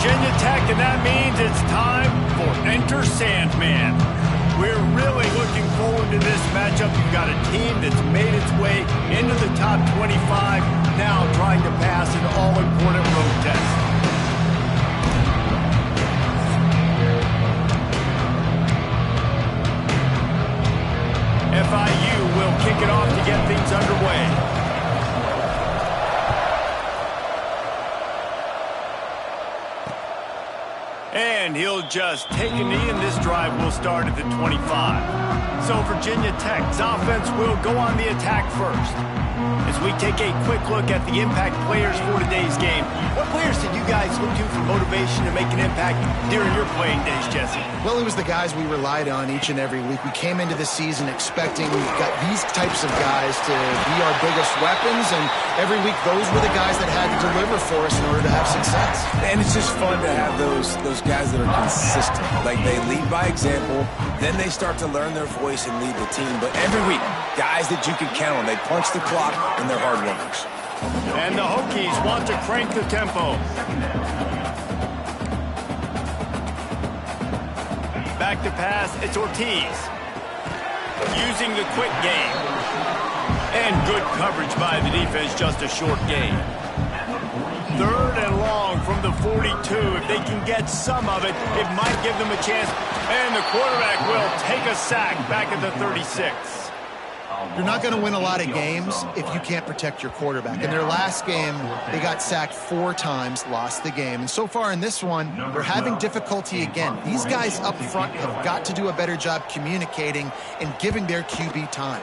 Virginia Tech, and that means it's time for Enter Sandman. We're really looking forward to this matchup. You've got a team that's made its way into the top 25, now trying to pass an all-important road test. FIU will kick it off to get things underway. And he'll just take a knee, and this drive will start at the 25. So Virginia Tech's offense will go on the attack first. As we take a quick look at the impact players for today's game, what players did you guys look to for motivation to make an impact during your playing days, Jesse? Well, it was the guys we relied on each and every week. We came into the season expecting we've got these types of guys to be our biggest weapons, and every week those were the guys that had to deliver for us in order to have success. And it's just fun to have those guys that are consistent. Like, they lead by example, then they start to learn their voice and lead the team. But every week, guys that you can count on, they punch the clock, and they're hard workers. And the Hokies want to crank the tempo. Back to pass, it's Ortiz. Using the quick game. And good coverage by the defense, just a short gain. 3rd and long from the 42. If they can get some of it, it might give them a chance. And the quarterback will take a sack back at the 36. You're not going to win a lot of games if you can't protect your quarterback. In their last game, they got sacked 4 times, lost the game. And so far in this one, they're having difficulty again. These guys up front have got to do a better job communicating and giving their QB time.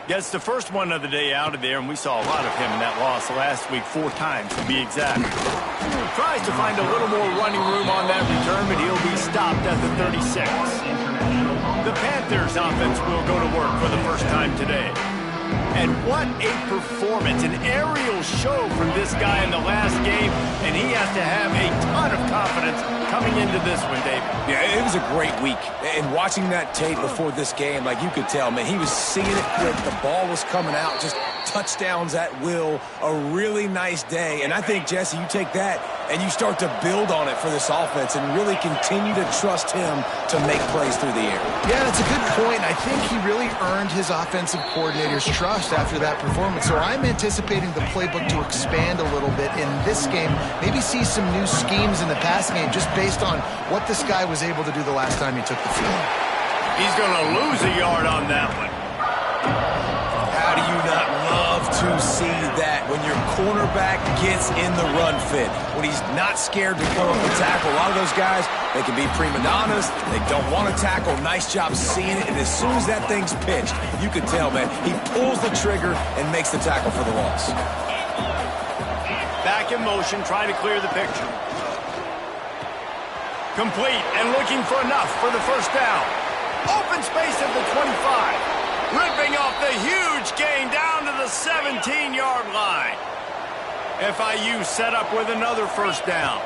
Gets the first one of the day out of there, and we saw a lot of him in that loss last week, 4 times to be exact. Tries to find a little more running room on that return, but he'll be stopped at the 36. The Panthers offense will go to work for the first time today. And what a performance, an aerial show from this guy in the last game, and he has to have a ton of confidence coming into this one, David. Yeah, it was a great week. And watching that tape before this game, like, you could tell, man, he was seeing it quick. The ball was coming out, just touchdowns at will. A really nice day. And I think, Jesse, you take that and you start to build on it for this offense and really continue to trust him to make plays through the air. Yeah, that's a good point. I think he really earned his offensive coordinator's trust after that performance. So I'm anticipating the playbook to expand a little bit in this game, maybe see some new schemes in the passing game just based on what this guy was able to do the last time he took the field. He's going to lose a yard on that one. How do you not love to see that when your cornerback gets in the run fit, when he's not scared to come up and tackle? A lot of those guys, they can be prima donnas. They don't want to tackle. Nice job seeing it. And as soon as that thing's pitched, you can tell, man, he pulls the trigger and makes the tackle for the loss. Back in motion, trying to clear the picture. Complete and looking for enough for the first down. Open space at the 25. Ripping off the huge gain down to the 17-yard line. FIU set up with another first down.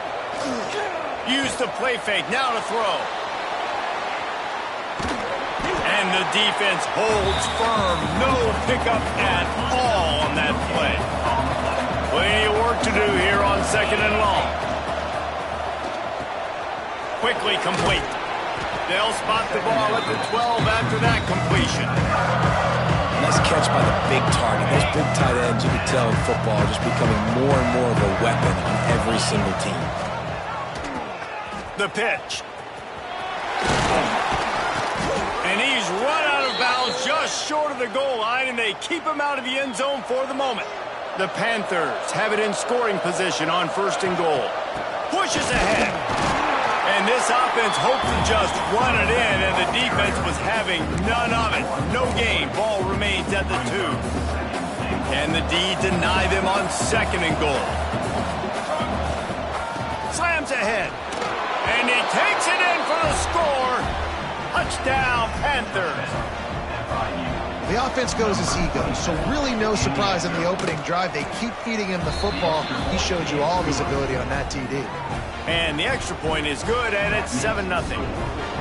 Use the play fake, now to throw. And the defense holds firm. No pickup at all on that play. Plenty of work to do here on 2nd and long. Quickly complete. They'll spot the ball at the 12 after that completion. Nice catch by the big target. Those big tight ends, you can tell in football, are just becoming more and more of a weapon on every single team. The pitch. And he's run out of bounds just short of the goal line, and they keep him out of the end zone for the moment. The Panthers have it in scoring position on 1st and goal. Pushes ahead. And this offense hoped to just run it in, and the defense was having none of it. No gain. Ball remains at the 2. Can the D deny them on 2nd and goal? Slams ahead. And he takes it in for the score. Touchdown, Panthers. The offense goes as he goes, so really no surprise in the opening drive. They keep feeding him the football. He showed you all of his ability on that TD. And the extra point is good, and it's 7-0.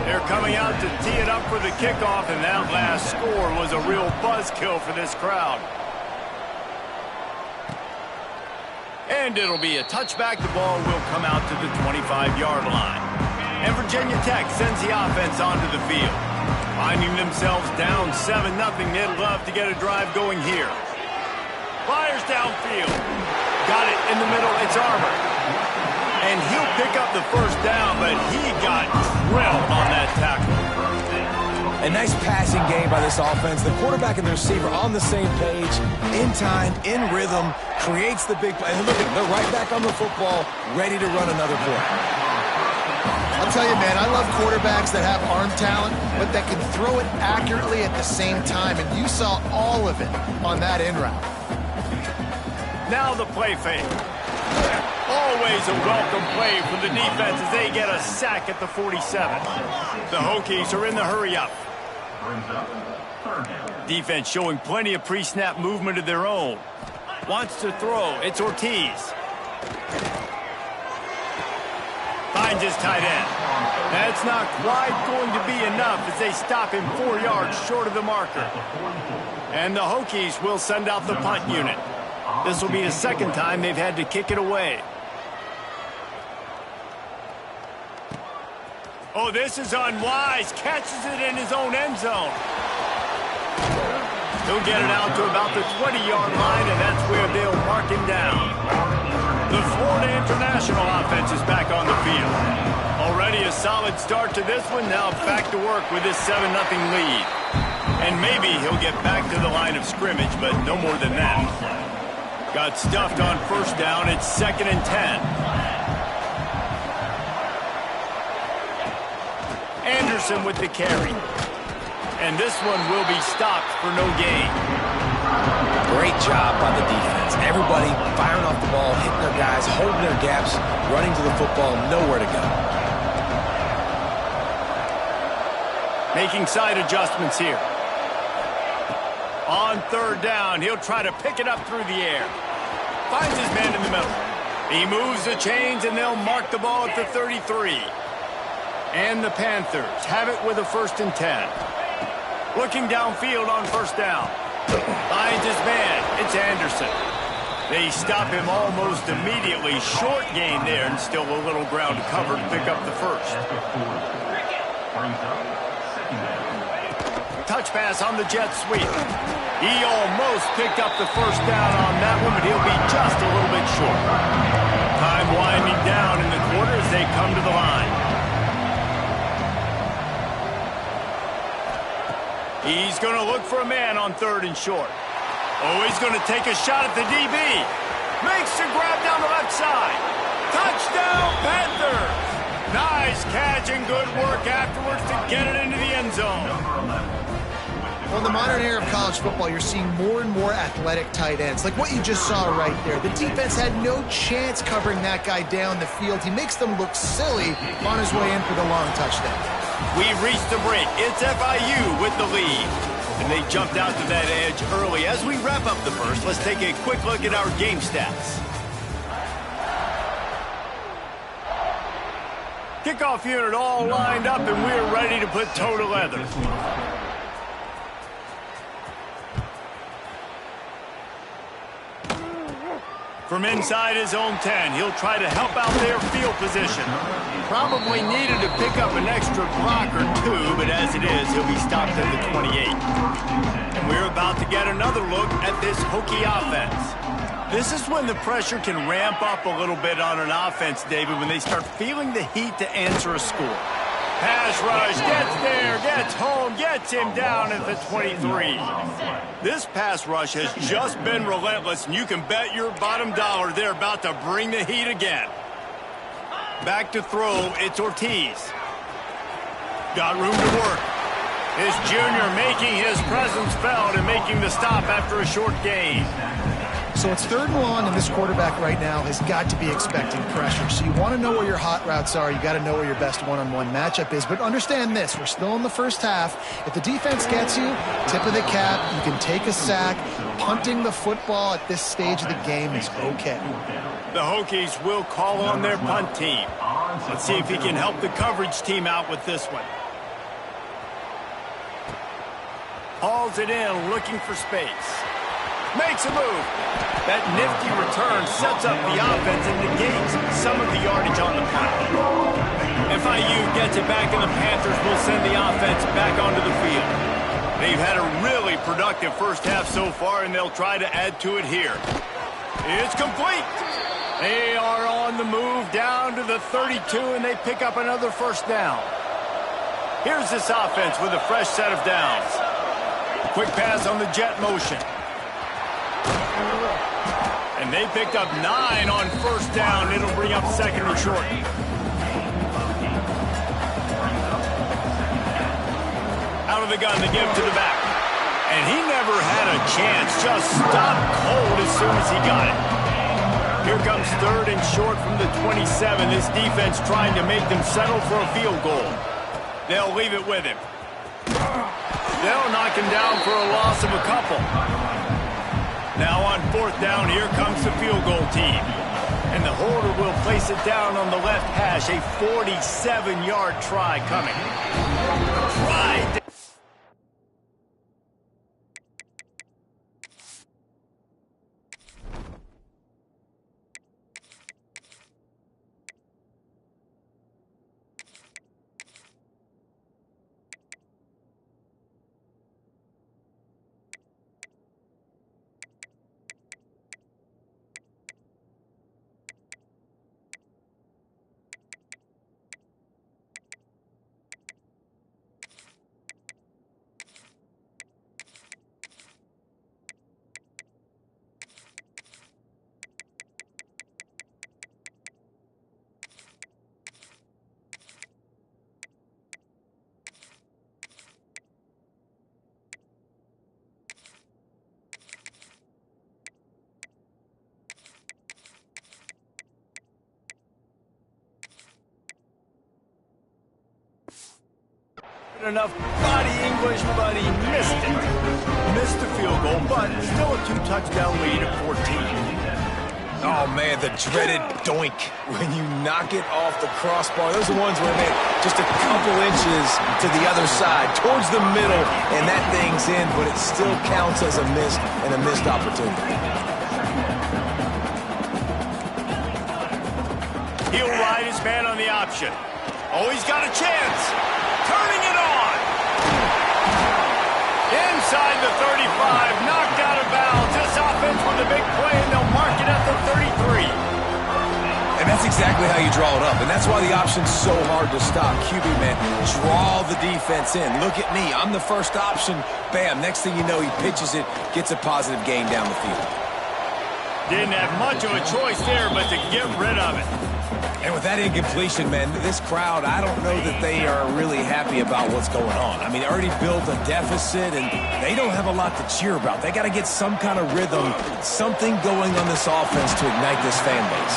They're coming out to tee it up for the kickoff, and that last score was a real buzzkill for this crowd. And it'll be a touchback. The ball will come out to the 25-yard line. And Virginia Tech sends the offense onto the field. Finding themselves down 7-0, they'd love to get a drive going here. Fires downfield. Got it in the middle. It's Armour. And he'll pick up the first down, but he got drilled on that tackle. A nice passing game by this offense. The quarterback and the receiver on the same page, in time, in rhythm, creates the big play. And look, they're right back on the football, ready to run another play. I'll tell you, man, I love quarterbacks that have arm talent, but that can throw it accurately at the same time. And you saw all of it on that in route. Now the play fake. Always a welcome play for the defense as they get a sack at the 47. The Hokies are in the hurry-up. Defense showing plenty of pre-snap movement of their own. Wants to throw. It's Ortiz. Finds his tight end. That's not quite going to be enough as they stop him 4 yards short of the marker. And the Hokies will send out the punt unit. This will be the second time they've had to kick it away. Oh, this is unwise. Catches it in his own end zone. He'll get it out to about the 20-yard line, and that's where they'll mark him down. The Florida International offense is back on the field. Already a solid start to this one. Now back to work with this 7-0 lead. And maybe he'll get back to the line of scrimmage, but no more than that. Got stuffed on first down. It's 2nd and 10. Anderson with the carry. And this one will be stopped for no gain. Great job by the defense. Everybody firing off the ball, hitting their guys, holding their gaps, running to the football, nowhere to go. Making side adjustments here. On third down, he'll try to pick it up through the air. Finds his man in the middle. He moves the chains, and they'll mark the ball at the 33. And the Panthers have it with a 1st and 10. Looking downfield on first down. Finds his man. It's Anderson. They stop him almost immediately. Short gain there, and still a little ground to cover to pick up the first. Touch pass on the jet sweep. He almost picked up the first down on that one, but he'll be just a little bit short. Time winding down in the quarter as they come to the line. He's going to look for a man on 3rd and short. Oh, he's going to take a shot at the DB. Makes the grab down the left side. Touchdown, Panthers! Nice catch and good work afterwards to get it into the end zone. Well, in the modern era of college football, you're seeing more and more athletic tight ends, like what you just saw right there. The defense had no chance covering that guy down the field. He makes them look silly on his way in for the long touchdown. We've reached the break. It's FIU with the lead. And they jumped out to that edge early. As we wrap up the first, let's take a quick look at our game stats. Kickoff unit all lined up, and we're ready to put toe to leather. From inside his own 10, he'll try to help out their field position. Probably needed to pick up an extra block or two, but as it is, he'll be stopped at the 28. And we're about to get another look at this Hokie offense. This is when the pressure can ramp up a little bit on an offense, David, when they start feeling the heat to answer a score. Pass rush, gets there, gets home, gets him down at the 23. This pass rush has just been relentless, and you can bet your bottom dollar they're about to bring the heat again. Back to throw, it's Ortiz. Got room to work. This junior making his presence felt and making the stop after a short gain. So it's 3rd and long, and this quarterback right now has got to be expecting pressure. So you want to know where your hot routes are. You got to know where your best one-on-one matchup is. But understand this, we're still in the first half. If the defense gets you, tip of the cap, you can take a sack. Punting the football at this stage of the game is okay. The Hokies will call on their punt team. Let's see if he can help the coverage team out with this one. Hauls it in, looking for space. Makes a move. That nifty return sets up the offense and negates some of the yardage on the play. FIU gets it back, and the Panthers will send the offense back onto the field. They've had a really productive first half so far, and they'll try to add to it here. It's complete. They are on the move down to the 32, and they pick up another first down. Here's this offense with a fresh set of downs. Quick pass on the jet motion. And they picked up 9 on first down. It'll bring up second and short. Out of the gun, they give to the back. And he never had a chance. Just stopped cold as soon as he got it. Here comes third and short from the 27. This defense trying to make them settle for a field goal. They'll leave it with him. They'll knock him down for a loss of a couple. Now on fourth down, here comes the field goal team. And the holder will place it down on the left hash. A 47-yard try coming. Try. Enough body English, but he missed it. Missed the field goal, but still a 2-touchdown lead at 14. Oh, man, the dreaded doink when you knock it off the crossbar. Those are ones where they just a couple inches to the other side, towards the middle, and that thing's in, but it still counts as a missed and a missed opportunity. He'll ride his man on the option. Oh, he's got a chance. Turning it on. Inside the 35, knocked out of bounds. This offense with a big play, and they'll mark it at the 33. And that's exactly how you draw it up, and that's why the option's so hard to stop. QB, man, draw the defense in. Look at me. I'm the first option. Bam. Next thing you know, he pitches it, gets a positive gain down the field. Didn't have much of a choice there, but to get rid of it. And with that incompletion, man, this crowd, I don't know that they are really happy about what's going on. I mean, they already built a deficit, and they don't have a lot to cheer about. They got to get some kind of rhythm, something going on this offense to ignite this fan base.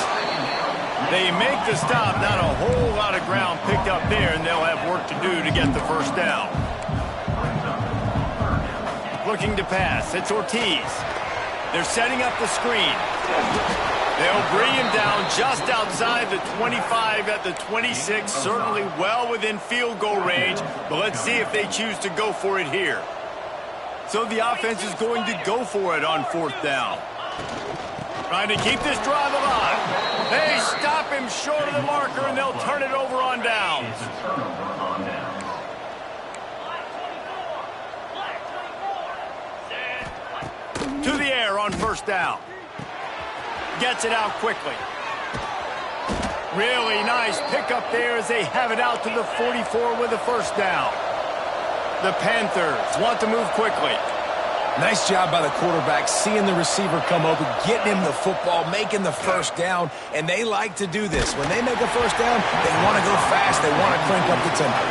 They make the stop, not a whole lot of ground picked up there, and they'll have work to do to get the first down. Looking to pass, it's Ortiz. They're setting up the screen. They'll bring him down just outside the 25 at the 26, certainly well within field goal range, but let's see if they choose to go for it here. So the offense is going to go for it on fourth down. Trying to keep this drive alive. They stop him short of the marker, and they'll turn it over on downs. To the air on first down. Gets it out quickly. Really nice pickup there as they have it out to the 44 with a first down. The Panthers want to move quickly. Nice job by the quarterback, seeing the receiver come open, getting him the football, making the first down, and they like to do this. When they make a first down, they want to go fast. They want to crank up the tempo.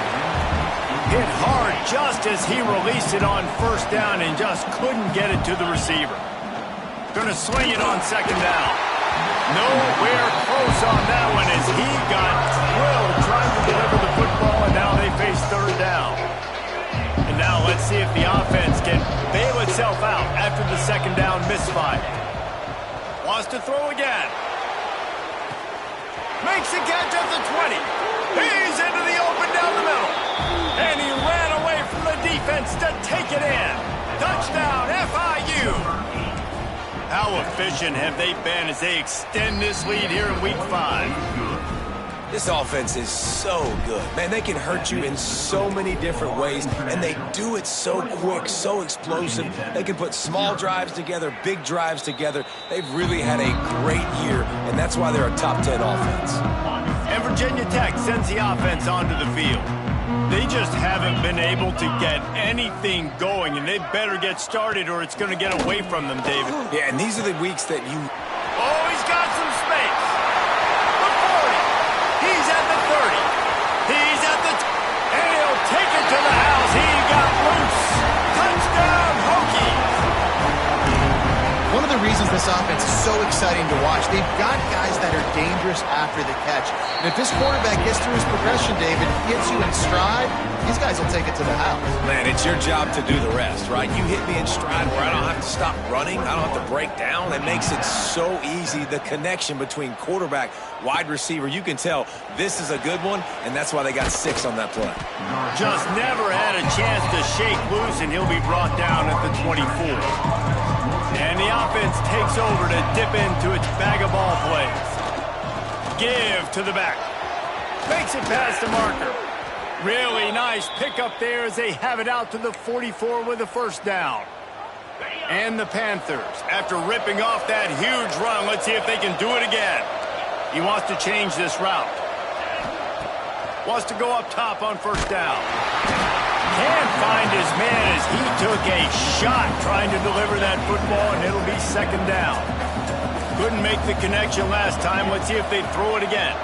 Hit hard just as he released it on first down and just couldn't get it to the receiver. Gonna swing it on second down. Nowhere close on that one as he got drilled trying to deliver the football, and now they face third down. And now let's see if the offense can bail itself out after the second down misfire. Wants to throw again. Makes the catch at the 20. He's into the open down the middle. And he ran away from the defense to take it in. Touchdown, FIU. How efficient have they been as they extend this lead here in Week 5? This offense is so good. Man, they can hurt you in so many different ways, and they do it so quick, so explosive. They can put small drives together, big drives together. They've really had a great year, and that's why they're a top 10 offense. And Virginia Tech sends the offense onto the field. They just haven't been able to get anything going, and they better get started or it's going to get away from them, David. Yeah, and these are the weeks that you... Oh, he's got some space. The 40. He's at the 30. He's at the... And he'll take it to the house. He got loose. Touchdown, Hokies. One of the reasons this offense is so exciting to watch, they've got guys that are dangerous after the catch. And if this quarterback gets through his progression, David, gets you in stride, these guys will take it to the house. Man, it's your job to do the rest, right? You hit me in stride where I don't have to stop running. I don't have to break down. It makes it so easy, the connection between quarterback, wide receiver. You can tell this is a good one, and that's why they got 6 on that play. Just never had a chance to shake loose, and he'll be brought down at the 24. And the offense takes over to dip into its bag of ball plays. Give to the back. Makes it past the marker. Really nice pickup there as they have it out to the 44 with a first down. And the Panthers, after ripping off that huge run, let's see if they can do it again. He wants to change this route. Wants to go up top on first down. Can't find his man as he took a shot trying to deliver that football, and it'll be second down. Couldn't make the connection last time. Let's see if they throw it again.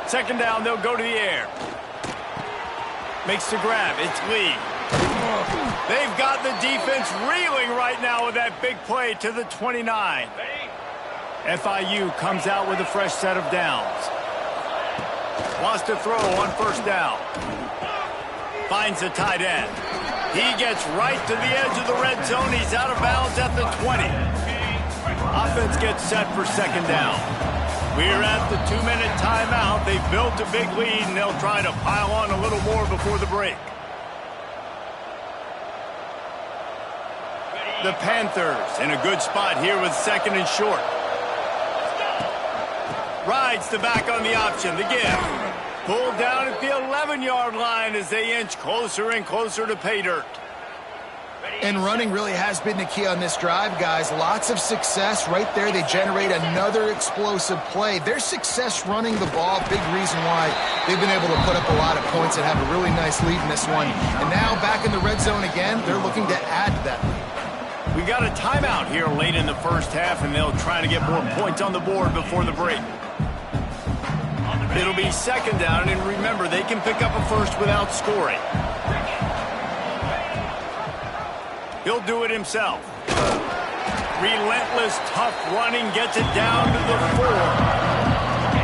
Second down, they'll go to the air. Makes the grab. It's Lee. They've got the defense reeling right now with that big play to the 29. FIU comes out with a fresh set of downs. Wants to throw on first down. Finds the tight end. He gets right to the edge of the red zone. He's out of bounds at the 20. Offense gets set for second down. We're at the 2-minute timeout. They've built a big lead, and they'll try to pile on a little more before the break. The Panthers in a good spot here with second and short. Rides the back on the option. The give. Pulled down at the 11-yard line as they inch closer and closer to pay dirt. And running really has been the key on this drive, guys. Lots of success right there. They generate another explosive play. Their success running the ball, big reason why they've been able to put up a lot of points and have a really nice lead in this one. And now back in the red zone again, they're looking to add to that lead. We got a timeout here late in the first half, and they'll try to get more points on the board before the break. It'll be second down, and remember, they can pick up a first without scoring. He'll do it himself. Relentless, tough running, gets it down to the 4.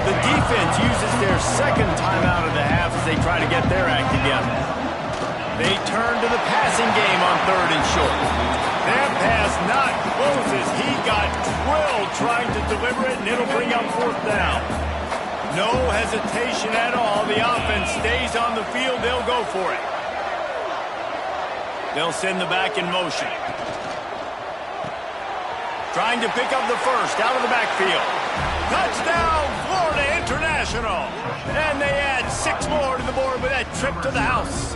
The defense uses their second timeout of the half as they try to get their act together. They turn to the passing game on third and short. That pass not close as he got drilled trying to deliver it, and it'll bring up fourth down. No hesitation at all. The offense stays on the field. They'll go for it. They'll send the back in motion. Trying to pick up the first out of the backfield. Touchdown, Florida International. And they add 6 more to the board with that trip to the house.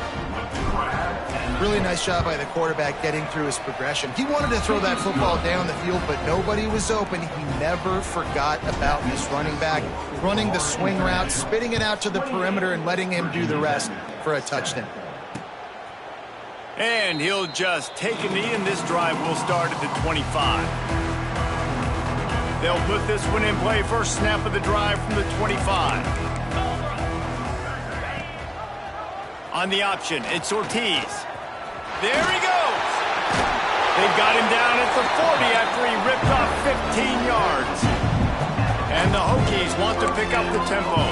Really nice job by the quarterback getting through his progression. He wanted to throw that football down the field, but nobody was open. He never forgot about his running back, running the swing route, spitting it out to the perimeter, and letting him do the rest for a touchdown. And he'll just take a knee, and this drive will start at the 25. They'll put this one in play. First snap of the drive from the 25. On the option, it's Ortiz. There he goes. They've got him down at the 40 after he ripped off 15 yards. And the Hokies want to pick up the tempo.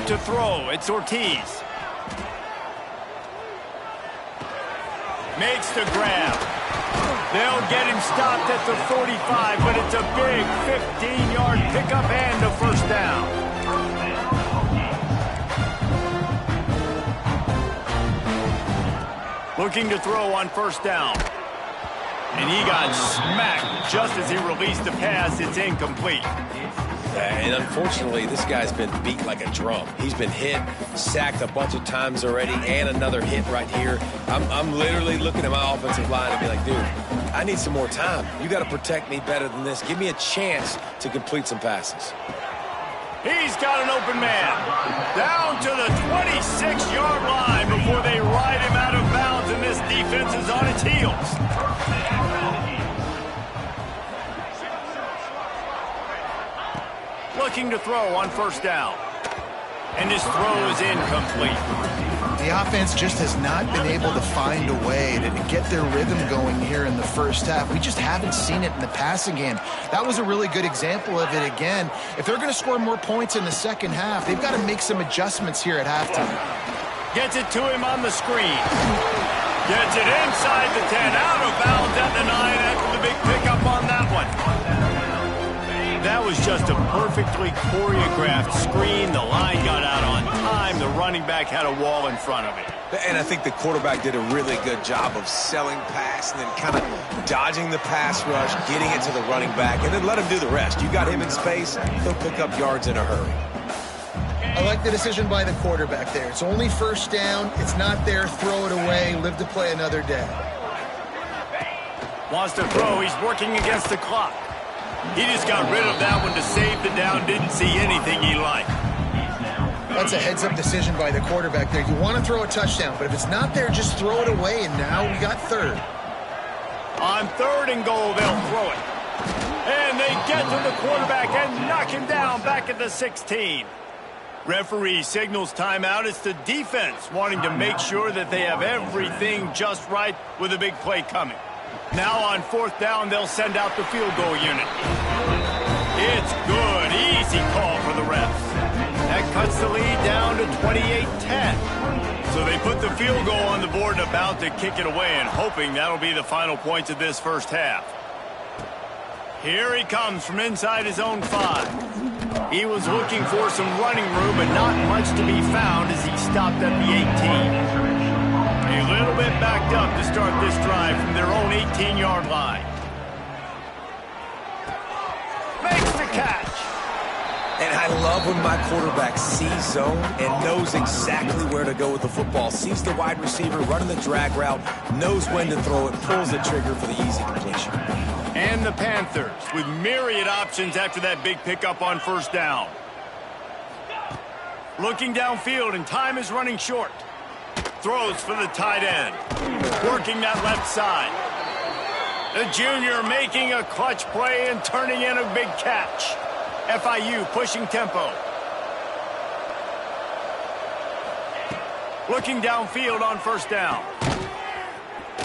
To throw, it's Ortiz. Makes the grab. They'll get him stopped at the 45, but it's a big 15-yard pickup and a first down. Looking to throw on first down. And he got smacked just as he released the pass. It's incomplete. And unfortunately, this guy's been beat like a drum. He's been hit, sacked a bunch of times already, and another hit right here. I'm literally looking at my offensive line and be like, dude, I need some more time. You got to protect me better than this. Give me a chance to complete some passes. He's got an open man. Down to the 26-yard line before they ride him out of bounds, and this defense is on its heels. Looking to throw on first down. And his throw is incomplete. The offense just has not been able to find a way to get their rhythm going here in the first half. We just haven't seen it in the passing game. That was a really good example of it again. If they're going to score more points in the second half, they've got to make some adjustments here at halftime. Gets it to him on the screen. Gets it inside the 10, out of bounds at the 9 after the big pickup on that one. That was just a perfectly choreographed screen. The line got out on time. The running back had a wall in front of it. And I think the quarterback did a really good job of selling pass and then kind of dodging the pass rush, getting it to the running back, and then let him do the rest. You got him in space, he'll pick up yards in a hurry. I like the decision by the quarterback there. It's only first down. It's not there. Throw it away. Live to play another day. Wants to throw. He's working against the clock. He just got rid of that one to save the down. Didn't see anything he liked. That's a heads-up decision by the quarterback there. You want to throw a touchdown, but if it's not there, just throw it away, and now we got third. On third and goal, they'll throw it. And they get to the quarterback and knock him down back at the 16. Referee signals timeout. It's the defense wanting to make sure that they have everything just right with a big play coming. Now on fourth down, they'll send out the field goal unit. It's good. Easy call for the refs. That cuts the lead down to 28-10. So they put the field goal on the board and about to kick it away, and hoping that'll be the final points of this first half. Here he comes from inside his own 5. He was looking for some running room, but not much to be found as he stopped at the 18. A little bit backed up to start this drive from their own 18-yard line. Makes the catch. And I love when my quarterback sees zone and knows exactly where to go with the football. Sees the wide receiver running the drag route, knows when to throw it, pulls the trigger for the easy completion. And the Panthers with myriad options after that big pickup on first down. Looking downfield, and time is running short. Throws for the tight end. Working that left side. The junior making a clutch play and turning in a big catch. FIU pushing tempo. Looking downfield on first down.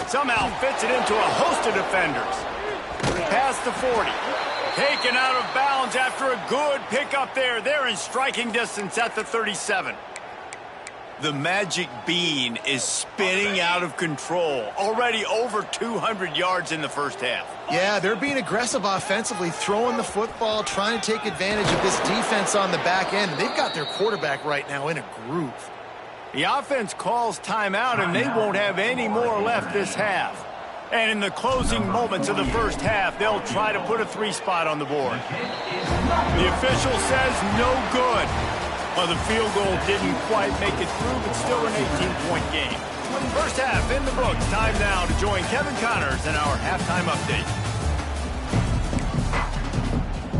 Somehow fits it into a host of defenders. Past the 40. Taken out of bounds after a good pickup there. They're in striking distance at the 37. The magic bean is spinning out of control. Already over 200 yards in the first half. Yeah, they're being aggressive offensively, throwing the football, trying to take advantage of this defense on the back end. They've got their quarterback right now in a groove. The offense calls timeout, and they won't have any more left this half. And in the closing moments of the first half, they'll try to put a 3 spot on the board. The official says no good. Well, the field goal didn't quite make it through, but still an 18-point game. First half in the books. Time now to join Kevin Connors in our halftime update.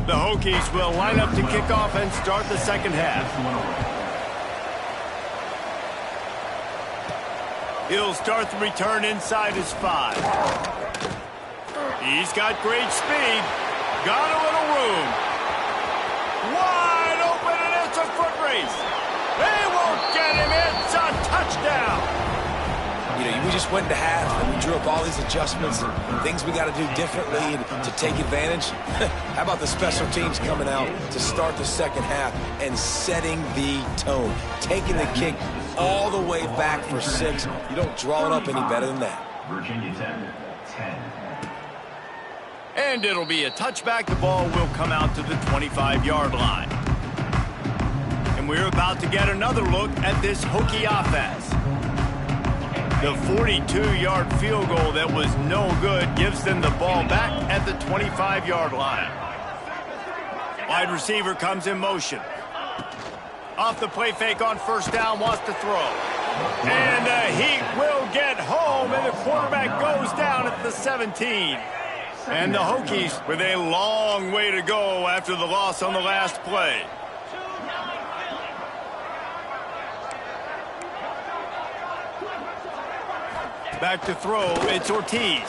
The Hokies will line up to kick off and start the second half. He'll start the return inside his 5. He's got great speed. Got a little room. Wide open, and it's a foot race. They won't get him. It's a touchdown. You know, we just went into half and we drew up all these adjustments and things we got to do differently to take advantage. How about the special teams coming out to start the second half and setting the tone, taking the kick all the way back for 6. You don't draw it up any better than that. Virginia 10. And it'll be a touchback. The ball will come out to the 25-yard line. And we're about to get another look at this Hokie offense. The 42-yard field goal that was no good gives them the ball back at the 25-yard line. Wide receiver comes in motion. Off the play fake on first down, wants to throw. And the Heat will get home, and the quarterback goes down at the 17. And the Hokies with a long way to go after the loss on the last play. Back to throw, it's Ortiz.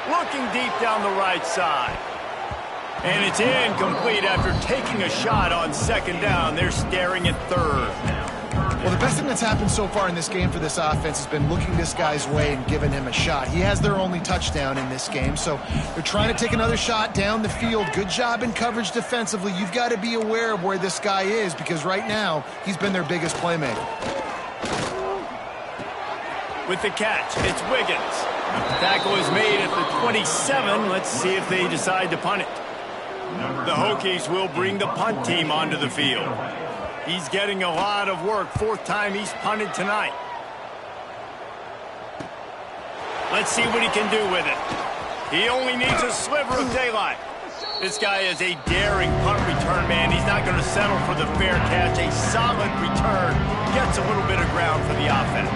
Looking deep down the right side. And it's incomplete after taking a shot on second down. They're staring at third. Well, the best thing that's happened so far in this game for this offense has been looking this guy's way and giving him a shot. He has their only touchdown in this game, so they're trying to take another shot down the field. Good job in coverage defensively. You've got to be aware of where this guy is because right now he's been their biggest playmaker. With the catch, it's Wiggins. Tackle is made at the 27. Let's see if they decide to punt it. The Hokies will bring the punt team onto the field. He's getting a lot of work. Fourth time he's punted tonight. Let's see what he can do with it. He only needs a sliver of daylight. This guy is a daring punt return man. He's not going to settle for the fair catch. A solid return gets a little bit of ground for the offense.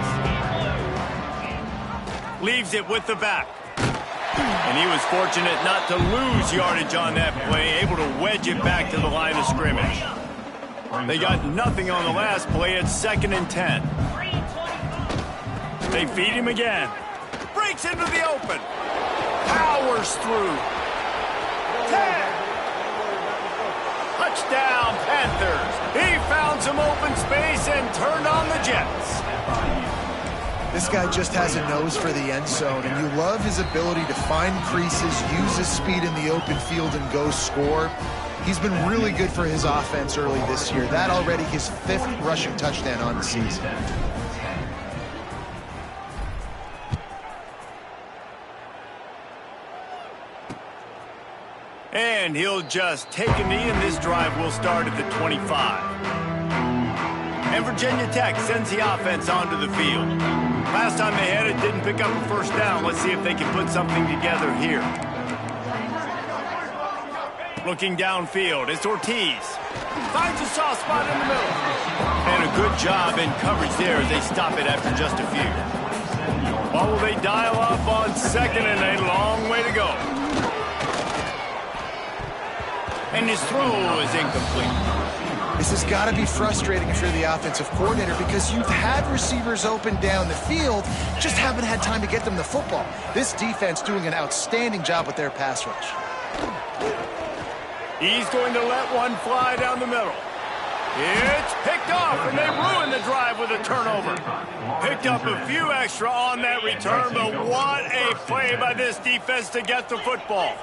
Leaves it with the back. And he was fortunate not to lose yardage on that play, able to wedge it back to the line of scrimmage. They got nothing on the last play. It's 2nd and 10. They feed him again. Breaks into the open. Powers through. 10. Touchdown, Panthers. He found some open space and turned on the Jets. This guy just has a nose for the end zone, and you love his ability to find creases, use his speed in the open field, and go score. He's been really good for his offense early this year. That already his 5th rushing touchdown on the season. And he'll just take a knee, and this drive will start at the 25. And Virginia Tech sends the offense onto the field. Last time they had it, didn't pick up a first down. Let's see if they can put something together here. Looking downfield, it's Ortiz. Finds a soft spot in the middle. And a good job in coverage there as they stop it after just a few. Or will they dial up on 2nd and a long way to go? And his throw is incomplete. This has got to be frustrating if you're the offensive coordinator because you've had receivers open down the field, just haven't had time to get them the football. This defense doing an outstanding job with their pass rush. He's going to let one fly down the middle. It's picked off, and they ruin the drive with a turnover. Picked up a few extra on that return, but what a play by this defense to get the football.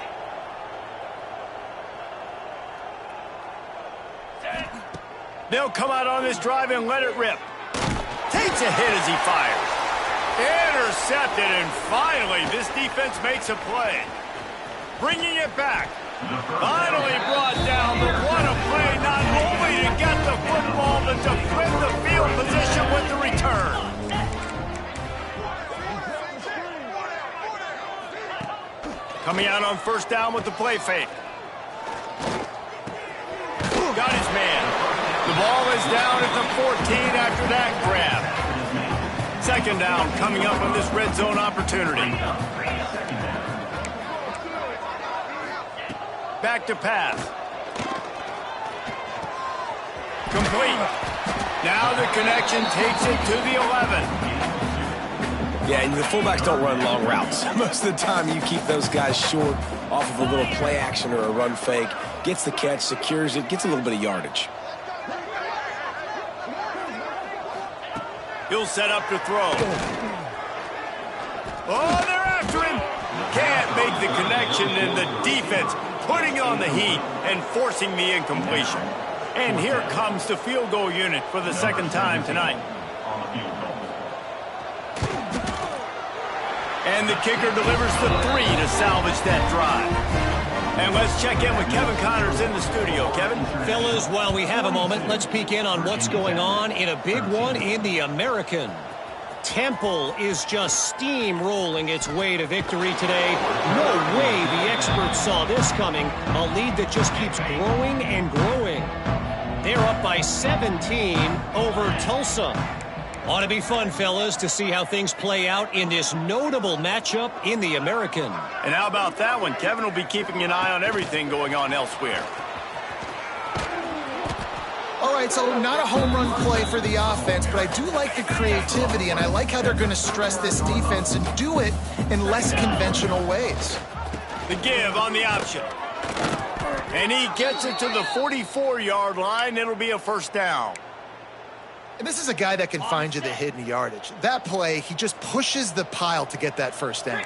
They'll come out on this drive and let it rip. Takes a hit as he fires. Intercepted, and finally this defense makes a play. Bringing it back. Finally brought down, but what a play, not only to get the football, but to flip the field position with the return. Coming out on first down with the play fake. Got his man. The ball is down at the 14 after that grab. 2nd down coming up on this red zone opportunity. Back to pass. Complete. Now the connection takes it to the 11. Yeah, and the fullbacks don't run long routes. Most of the time you keep those guys short off of a little play action or a run fake. Gets the catch, secures it, gets a little bit of yardage. He'll set up to throw. Oh, they're after him. Can't make the connection, and the defense putting on the heat and forcing the incompletion. And here comes the field goal unit for the 2nd time tonight. And the kicker delivers the 3 to salvage that drive. And let's check in with Kevin Connors in the studio. Kevin? Fellas, while we have a moment, let's peek in on what's going on in a big one in the American. Temple is just steamrolling its way to victory today. No way the experts saw this coming. A lead that just keeps growing and growing. They're up by 17 over Tulsa. Ought to be fun, fellas, to see how things play out in this notable matchup in the American. And how about that one? Kevin will be keeping an eye on everything going on elsewhere. All right, so not a home run play for the offense, but I do like the creativity, and I like how they're going to stress this defense and do it in less conventional ways. The give on the option. And he gets it to the 44-yard line. It'll be a first down. And this is a guy that can find you the hidden yardage. That play, he just pushes the pile to get that first down.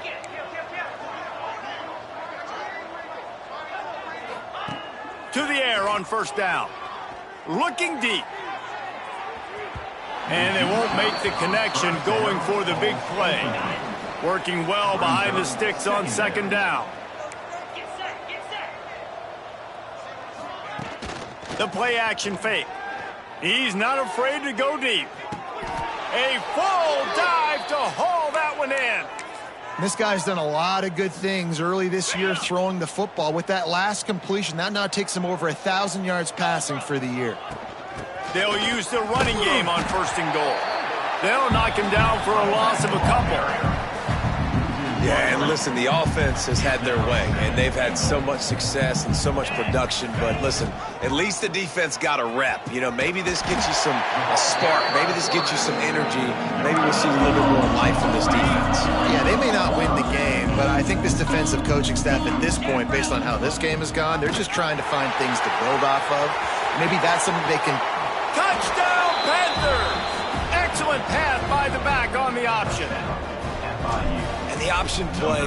To the air on first down. Looking deep. And they won't make the connection going for the big play. Working well behind the sticks on second down. The play action fake. He's not afraid to go deep. A full dive to haul that one in. This guy's done a lot of good things early this year throwing the football. With that last completion, that now takes him over 1,000 yards passing for the year. They'll use the running game on first and goal. They'll knock him down for a loss of a couple. Yeah, and listen, the offense has had their way, and they've had so much success and so much production. But listen, at least the defense got a rep. You know, maybe this gets you a spark. Maybe this gets you some energy. Maybe we'll see a little bit more life from this defense. Yeah, they may not win the game, but I think this defensive coaching staff at this point, based on how this game has gone, they're just trying to find things to build off of. Maybe that's something they can... Touchdown, Panthers! Excellent pass by the back on the option. And the option play,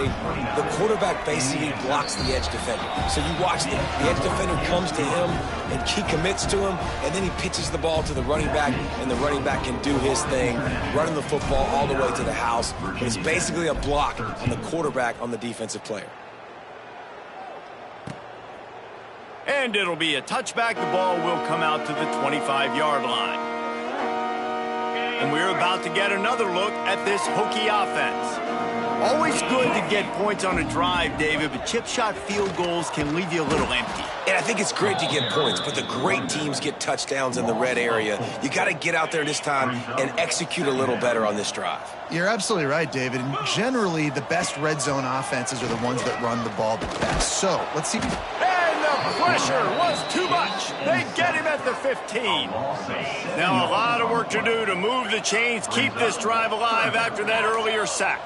the quarterback basically blocks the edge defender. So you watch the edge defender comes to him, and he commits to him, and then he pitches the ball to the running back, and the running back can do his thing, running the football all the way to the house. But it's basically a block on the quarterback on the defensive player. And it'll be a touchback. The ball will come out to the 25-yard line. And we're about to get another look at this Hokie offense. Always good to get points on a drive, David, but chip shot field goals can leave you a little empty. And I think it's great to get points, but the great teams get touchdowns in the red area. You got to get out there this time and execute a little better on this drive. You're absolutely right, David. And generally, the best red zone offenses are the ones that run the ball the best. So, let's see. And the pressure was too much. They get him at the 15. Now a lot of work to do to move the chains, keep this drive alive after that earlier sack.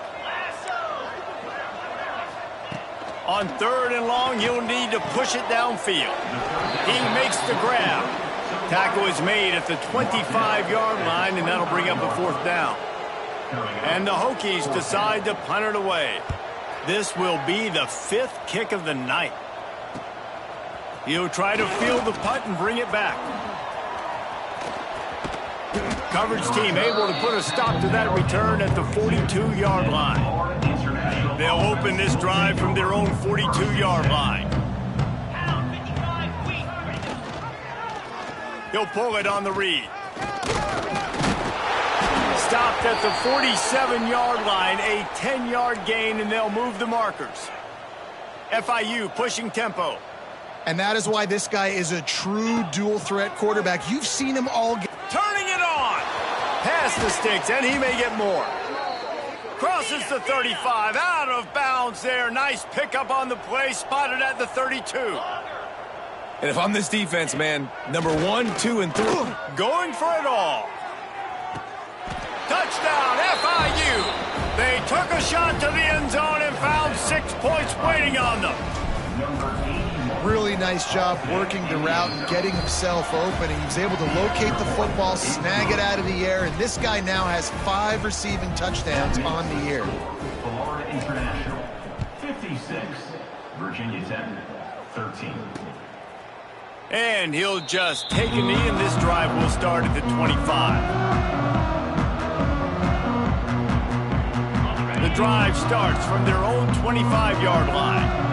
On third and long, he'll need to push it downfield. He makes the grab. Tackle is made at the 25-yard line, and that'll bring up a fourth down. And the Hokies decide to punt it away. This will be the 5th kick of the night. He'll try to field the punt and bring it back. Coverage team able to put a stop to that return at the 42-yard line. They'll open this drive from their own 42-yard line. He'll pull it on the read. Stopped at the 47-yard line, a 10-yard gain, and they'll move the markers. FIU pushing tempo. And that is why this guy is a true dual-threat quarterback. You've seen him all game. Turning it on. Past the sticks, and he may get more. Crosses the 35, out of bounds there. Nice pickup on the play, spotted at the 32. And if I'm this defense, man, number 1, 2, and 3. Going for it all. Touchdown, FIU. They took a shot to the end zone and found 6 points waiting on them. Really nice job working the route and getting himself open. He was able to locate the football, snag it out of the air, and this guy now has 5 receiving touchdowns on the year. Florida International, 56. Virginia Tech, 13. And he'll just take a knee, and this drive will start at the 25. The drive starts from their own 25-yard line.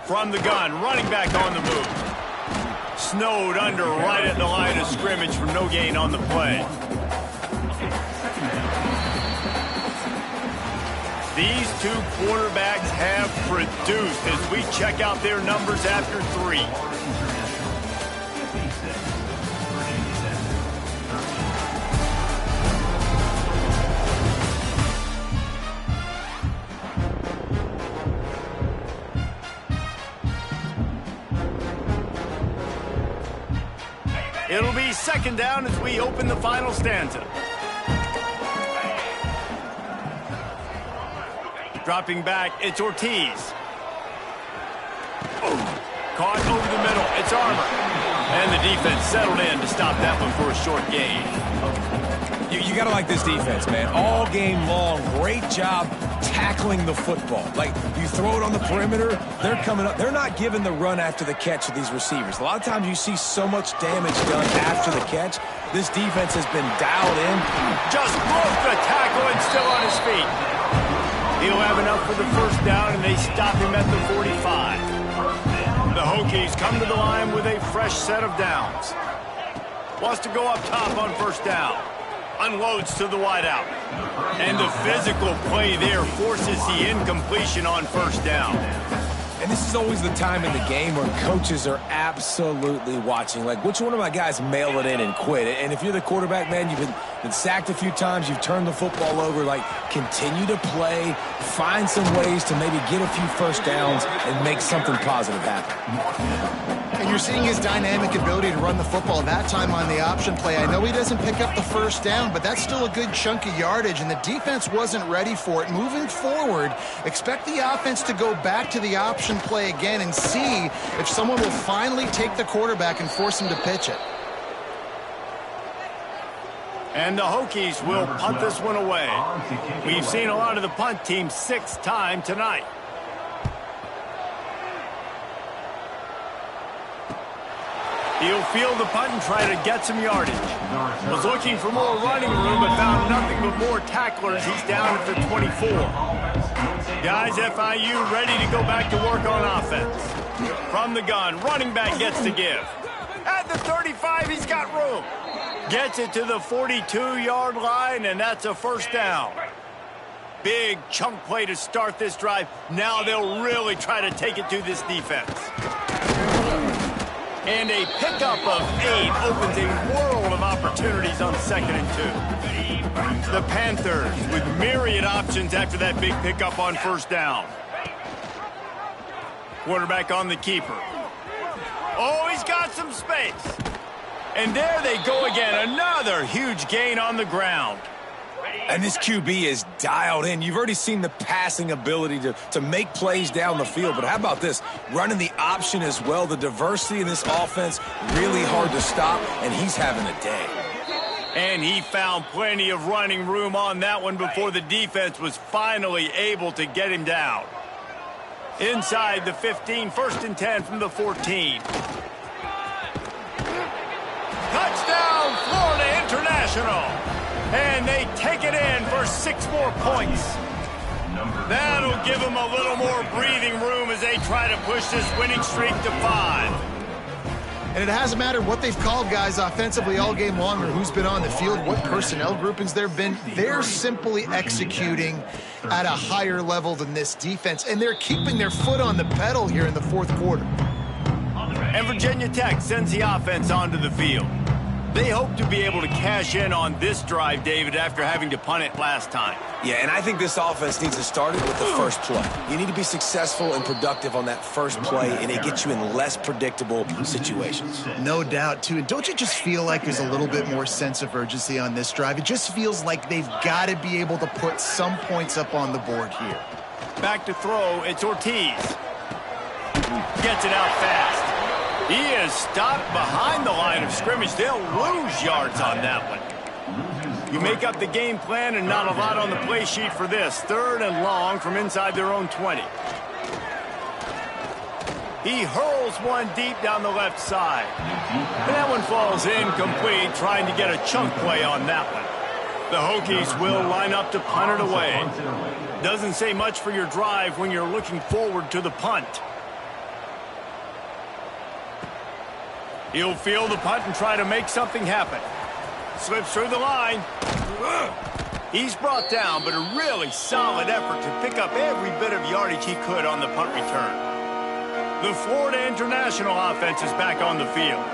From the gun, running back on the move. snowed under right at the line of scrimmage for no gain on the play. These two quarterbacks have produced as we check out their numbers after 3. It'll be second down as we open the final stanza. Dropping back, it's Ortiz. Caught over the middle, it's Armour. And the defense settled in to stop that one for a short gain. You got to like this defense, man. All game long, great job tackling the football. Like, you throw it on the perimeter, they're coming up. They're not giving the run after the catch to these receivers. A lot of times you see so much damage done after the catch. This defense has been dialed in. Just broke the tackle and still on his feet. He'll have enough for the first down, and they stop him at the 45. The Hokies come to the line with a fresh set of downs. Wants to go up top on first down. Unloads to the wideout. And the physical play there forces the incompletion on first down. And this is always the time in the game where coaches are absolutely watching. Like, which one of my guys mail it in and quit? And if you're the quarterback, man, you've been sacked a few times, you've turned the football over. Like, continue to play, find some ways to maybe get a few first downs and make something positive happen. And you're seeing his dynamic ability to run the football. That time on the option play, I know he doesn't pick up the first down, but that's still a good chunk of yardage, and the defense wasn't ready for it. Moving forward, expect the offense to go back to the option play again and see if someone will finally take the quarterback and force him to pitch it. And the Hokies will punt this one away. We've seen a lot of the punt team 6 times tonight. He'll field the punt and try to get some yardage. Was looking for more running room, but found nothing but more tacklers. He's down at the 24. Guys, FIU ready to go back to work on offense. From the gun, running back gets to give. At the 35, he's got room. Gets it to the 42-yard line, and that's a first down. Big chunk play to start this drive. Now they'll really try to take it to this defense. And a pickup of 8 opens a world of opportunities on 2nd and 2. The Panthers with myriad options after that big pickup on first down. Quarterback on the keeper. Oh, he's got some space. And there they go again. Another huge gain on the ground. And this QB is dialed in. You've already seen the passing ability to make plays down the field. But how about this? Running the option as well. The diversity in this offense, really hard to stop, and he's having a day. And he found plenty of running room on that one before the defense was finally able to get him down. Inside the 15, 1st and 10 from the 14. Touchdown, Florida International. And they take it in for 6 more points. That'll give them a little more breathing room as they try to push this winning streak to 5. And it hasn't mattered what they've called, guys, offensively all game long, or who's been on the field, what personnel groupings there have been. They're simply executing at a higher level than this defense, and they're keeping their foot on the pedal here in the 4th quarter. And Virginia Tech sends the offense onto the field. They hope to be able to cash in on this drive, David, after having to punt it last time. Yeah, and I think this offense needs to start it with the first play. You need to be successful and productive on that first play, and it gets you in less predictable situations. No doubt, too. And don't you just feel like there's a little bit more sense of urgency on this drive? It just feels like they've got to be able to put some points up on the board here. Back to throw, it's Ortiz. Gets it out fast. He is stopped behind the line of scrimmage. They'll lose yards on that one. You make up the game plan and not a lot on the play sheet for this. 3rd and long from inside their own 20. He hurls one deep down the left side. And that one falls incomplete, trying to get a chunk play on that one. The Hokies will line up to punt it away. Doesn't say much for your drive when you're looking forward to the punt. He'll field the punt and try to make something happen. Slips through the line. He's brought down, but a really solid effort to pick up every bit of yardage he could on the punt return. The Florida International offense is back on the field.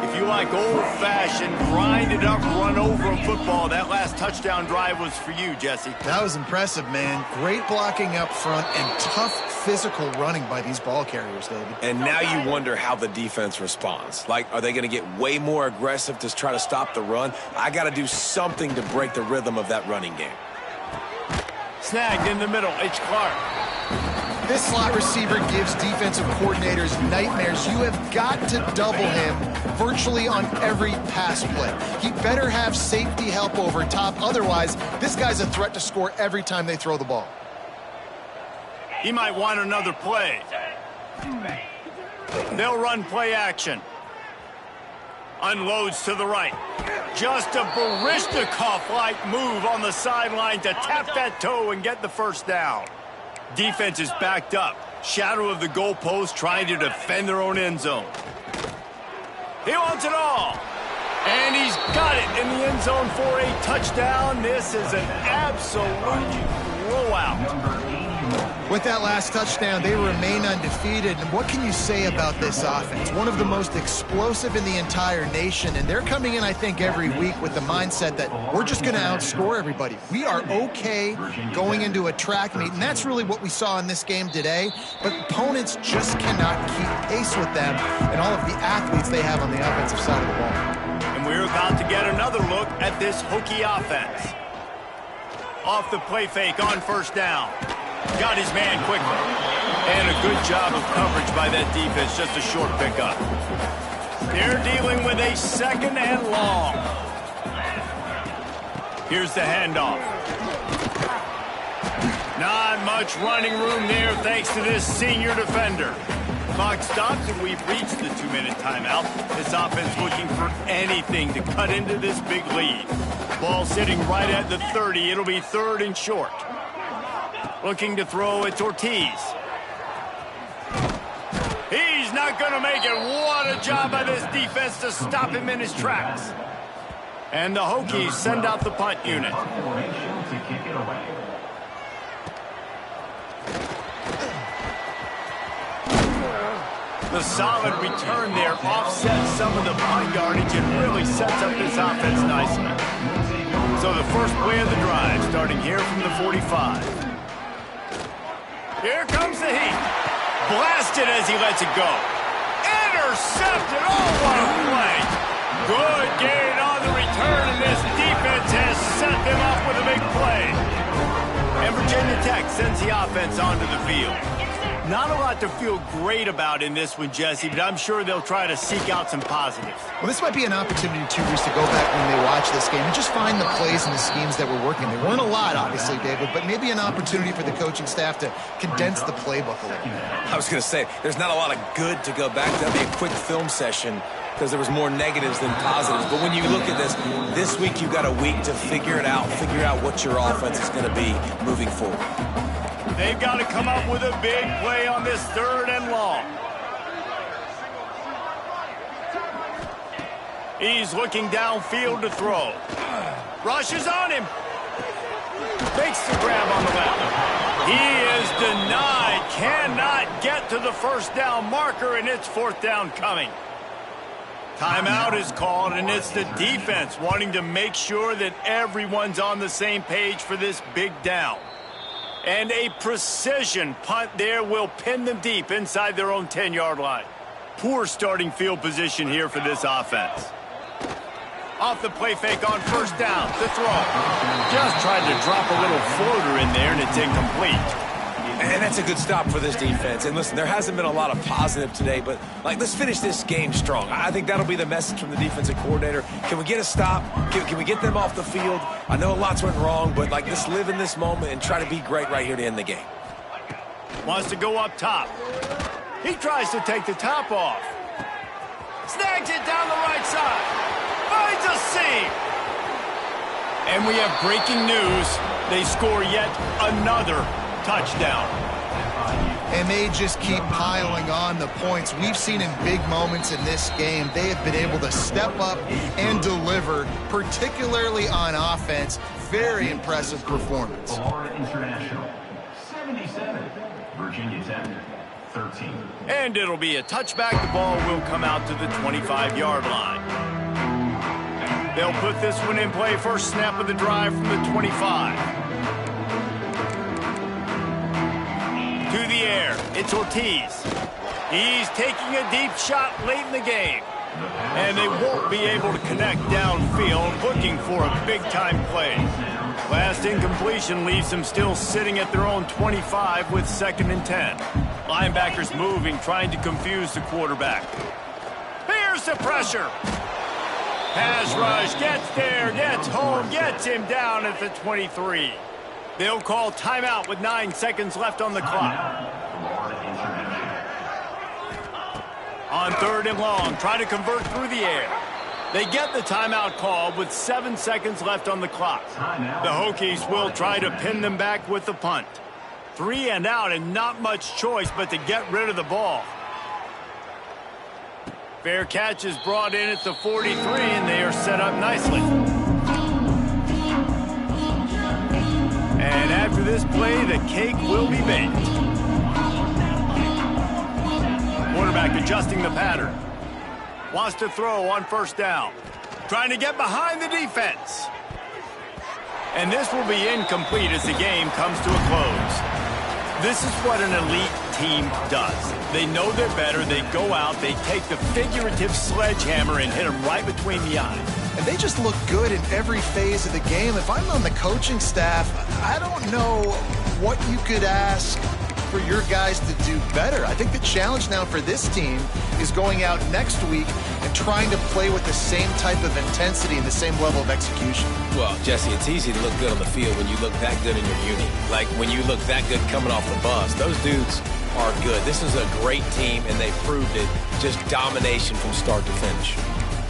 If you like old-fashioned, grind-it-up, run-over football, that last touchdown drive was for you, Jesse. That was impressive, man. Great blocking up front and tough physical running by these ball carriers, David. And now you wonder how the defense responds. Like, are they going to get way more aggressive to try to stop the run? I got to do something to break the rhythm of that running game. Snagged in the middle, H. Clark. This slot receiver gives defensive coordinators nightmares. You have got to double him virtually on every pass play. He better have safety help over top. Otherwise, this guy's a threat to score every time they throw the ball. He might want another play. They'll run play action. Unloads to the right. Just a Baryshnikov-like move on the sideline to tap that toe and get the first down. Defense is backed up. Shadow of the goalpost trying to defend their own end zone. He wants it all. And he's got it in the end zone for a touchdown. This is an absolute blowout. With that last touchdown, they remain undefeated. And what can you say about this offense? One of the most explosive in the entire nation. And they're coming in, I think, every week with the mindset that we're just going to outscore everybody. We are okay going into a track meet. And that's really what we saw in this game today. But opponents just cannot keep pace with them and all of the athletes they have on the offensive side of the ball. And we're about to get another look at this Hokie offense. Off the play fake on first down. Got his man quickly. And a good job of coverage by that defense. Just a short pickup. They're dealing with a second and long. Here's the handoff. Not much running room there thanks to this senior defender. Clock stops and we've reached the 2-minute timeout. This offense looking for anything to cut into this big lead. Ball sitting right at the 30. It'll be third and short. Looking to throw, it's Ortiz. He's not going to make it. What a job by this defense to stop him in his tracks. And the Hokies send out the punt unit. The solid return there offsets some of the punt yardage and really sets up this offense nicely. So the first play of the drive starting here from the 45. Here comes the heat. Blasted as he lets it go. Intercepted. Oh, what a play. Good gain on the return, and this defense has set them up with a big play. And Virginia Tech sends the offense onto the field. Not a lot to feel great about in this one, Jesse, but I'm sure they'll try to seek out some positives. Well, this might be an opportunity, too, Bruce, to go back when they watch this game and just find the plays and the schemes that were working. There weren't a lot, obviously, David, but maybe an opportunity for the coaching staff to condense the playbook a little bit. I was going to say, there's not a lot of good to go back to. That'd be a quick film session because there was more negatives than positives. But when you look at this week you've got a week to figure it out, figure out what your offense is going to be moving forward. They've got to come up with a big play on this third and long. He's looking downfield to throw. Rushes on him. Makes the grab on the left. He is denied. Cannot get to the first down marker, and it's fourth down coming. Timeout is called, and it's the defense wanting to make sure that everyone's on the same page for this big down. And a precision punt there will pin them deep inside their own 10-yard line. Poor starting field position here for this offense. Off the play fake on first down. The throw. Just tried to drop a little floater in there, and it's incomplete. And that's a good stop for this defense. And listen, there hasn't been a lot of positive today, but let's finish this game strong. I think that'll be the message from the defensive coordinator. Can we get a stop? Can we get them off the field? I know lots went wrong, but let's live in this moment and try to be great right here to end the game. Wants to go up top. He tries to take the top off. Snags it down the right side. Finds a seam. And we have breaking news. They score yet another touchdown. And they just keep piling on the points. We've seen in big moments in this game, they have been able to step up and deliver, particularly on offense. Very impressive performance. Florida International, 77. Virginia Tech, 13. And it'll be a touchback. The ball will come out to the 25-yard line. They'll put this one in play. First snap of the drive from the 25. To the air, it's Ortiz. He's taking a deep shot late in the game. And they won't be able to connect downfield, looking for a big-time play. Last incompletion leaves them still sitting at their own 25 with 2nd and 10. Linebackers moving, trying to confuse the quarterback. Here's the pressure. Pass rush, gets there, gets home, gets him down at the 23. They'll call timeout with 9 seconds left on the clock. On 3rd and long, trying to convert through the air. They get the timeout call with 7 seconds left on the clock. The Hokies will try to pin them back with the punt. 3 and out and not much choice but to get rid of the ball. Fair catch is brought in at the 43 and they are set up nicely. And after this play, the cake will be baked. Quarterback adjusting the pattern. Wants to throw on 1st down. Trying to get behind the defense. And this will be incomplete as the game comes to a close. This is what an elite team does. They know they're better. They go out. They take the figurative sledgehammer and hit them right between the eyes. And they just look good in every phase of the game. If I'm on the coaching staff, I don't know what you could ask for your guys to do better. I think the challenge now for this team is going out next week and trying to play with the same type of intensity and the same level of execution. Well, Jesse, it's easy to look good on the field when you look that good in your uni. Like when you look that good coming off the bus. Those dudes are good. This is a great team, and they proved it. Just domination from start to finish.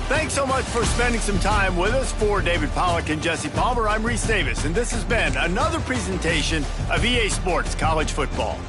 Thanks so much for spending some time with us. For David Pollack and Jesse Palmer, I'm Reese Davis, and this has been another presentation of EA Sports College Football.